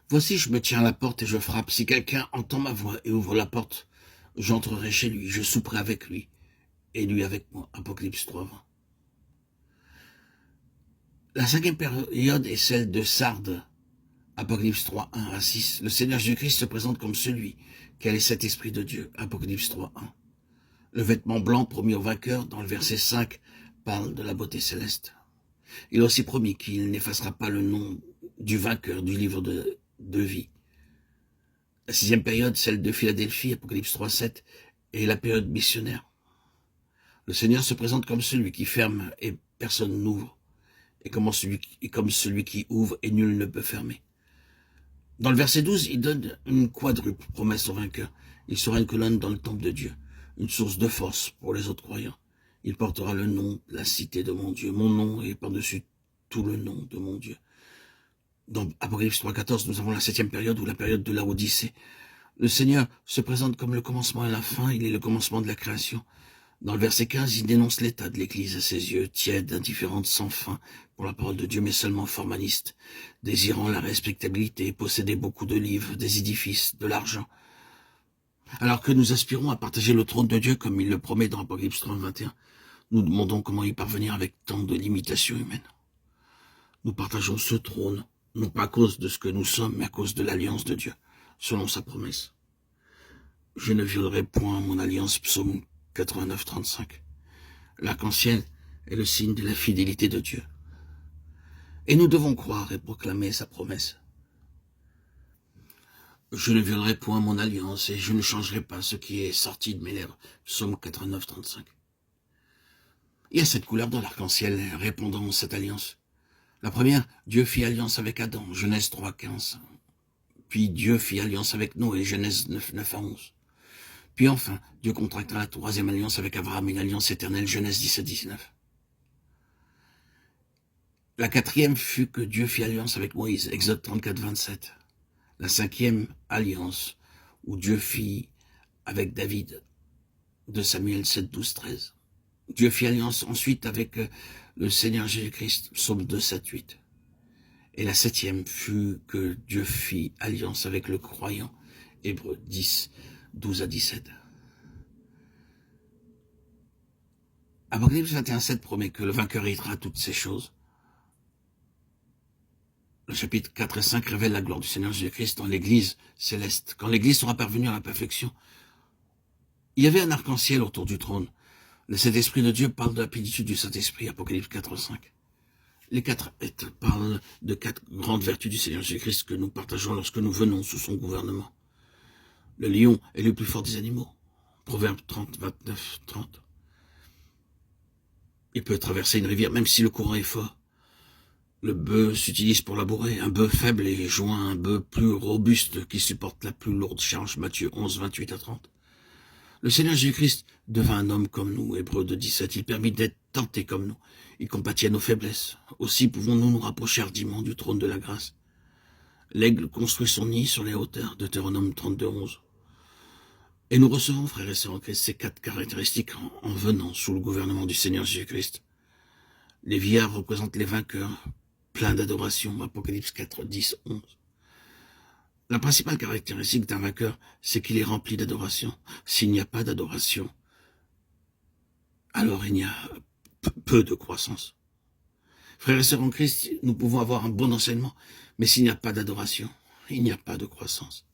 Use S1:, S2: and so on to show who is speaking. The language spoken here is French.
S1: Voici, je me tiens à la porte et je frappe. Si quelqu'un entend ma voix et ouvre la porte, j'entrerai chez lui, je souperai avec lui, et lui avec moi. Apocalypse 3:20. La cinquième période est celle de Sardes. Apocalypse 3:1-6. Le Seigneur Jésus-Christ se présente comme celui qui a les sept esprits de Dieu. Apocalypse 3:1. Le vêtement blanc promis au vainqueur, dans le verset 5, parle de la beauté céleste. Il a aussi promis qu'il n'effacera pas le nom du vainqueur du livre de vie. La sixième période, celle de Philadelphie, Apocalypse 3:7, est la période missionnaire. Le Seigneur se présente comme celui qui ferme et personne n'ouvre, et comme celui qui ouvre et nul ne peut fermer. Dans le verset 12, il donne une quadruple promesse au vainqueur. Il sera une colonne dans le temple de Dieu, une source de force pour les autres croyants. Il portera le nom de la cité de mon Dieu. Mon nom est par-dessus tout le nom de mon Dieu. Dans Apocalypse 3:14, nous avons la septième période, ou la période de la Odyssée. Le Seigneur se présente comme le commencement et la fin. Il est le commencement de la création. Dans le verset 15, il dénonce l'état de l'Église à ses yeux, tiède, indifférente, sans fin pour la parole de Dieu, mais seulement formaliste, désirant la respectabilité, posséder beaucoup de livres, des édifices, de l'argent. Alors que nous aspirons à partager le trône de Dieu, comme il le promet dans Apocalypse 30:21, nous demandons comment y parvenir avec tant de limitations humaines. Nous partageons ce trône, non pas à cause de ce que nous sommes, mais à cause de l'alliance de Dieu, selon sa promesse. Je ne violerai point mon alliance, psaume 89:35. L'arc-en-ciel est le signe de la fidélité de Dieu. Et nous devons croire et proclamer sa promesse. Je ne violerai point mon alliance et je ne changerai pas ce qui est sorti de mes lèvres. Psaume 89:35. Il y a cette couleur dans l'arc-en-ciel répondant à cette alliance. La première, Dieu fit alliance avec Adam, Genèse 3:15. Puis Dieu fit alliance avec Noé, Genèse 9:9-11. Puis enfin, Dieu contracta la troisième alliance avec Abraham, une alliance éternelle, Genèse 17:19. La quatrième fut que Dieu fit alliance avec Moïse, Exode 34:27. La cinquième alliance, où Dieu fit avec David, de Samuel 7:12-13. Dieu fit alliance ensuite avec le Seigneur Jésus-Christ, psaume 2:7-8. Et la septième fut que Dieu fit alliance avec le croyant, Hébreux 10:12-17. Apocalypse 21:7 promet que le vainqueur héritera toutes ces choses. Le chapitre 4 et 5 révèle la gloire du Seigneur Jésus-Christ dans l'Église céleste. Quand l'Église sera parvenue à la perfection, il y avait un arc-en-ciel autour du trône. Le Saint-Esprit de Dieu parle de la plénitude du Saint-Esprit, Apocalypse 4:5. Les quatre êtres parlent de quatre grandes vertus du Seigneur Jésus-Christ que nous partageons lorsque nous venons sous son gouvernement. Le lion est le plus fort des animaux. Proverbe 30:29-30. Il peut traverser une rivière même si le courant est fort. Le bœuf s'utilise pour labourer. Un bœuf faible est joint à un bœuf plus robuste qui supporte la plus lourde charge. Matthieu 11:28-30. Le Seigneur Jésus-Christ devint un homme comme nous, Hébreux 2:17. Il permit d'être tenté comme nous. Il compatit à nos faiblesses. Aussi pouvons-nous nous rapprocher hardiment du trône de la grâce. L'aigle construit son nid sur les hauteurs, Deutéronome 32:11. Et nous recevons, frères et sœurs en Christ, ces quatre caractéristiques en venant sous le gouvernement du Seigneur Jésus-Christ. Les vieillards représentent les vainqueurs, pleins d'adoration, Apocalypse 4:10-11. La principale caractéristique d'un vainqueur, c'est qu'il est rempli d'adoration. S'il n'y a pas d'adoration, alors il y a peu de croissance. Frères et sœurs en Christ, nous pouvons avoir un bon enseignement, mais s'il n'y a pas d'adoration, il n'y a pas de croissance.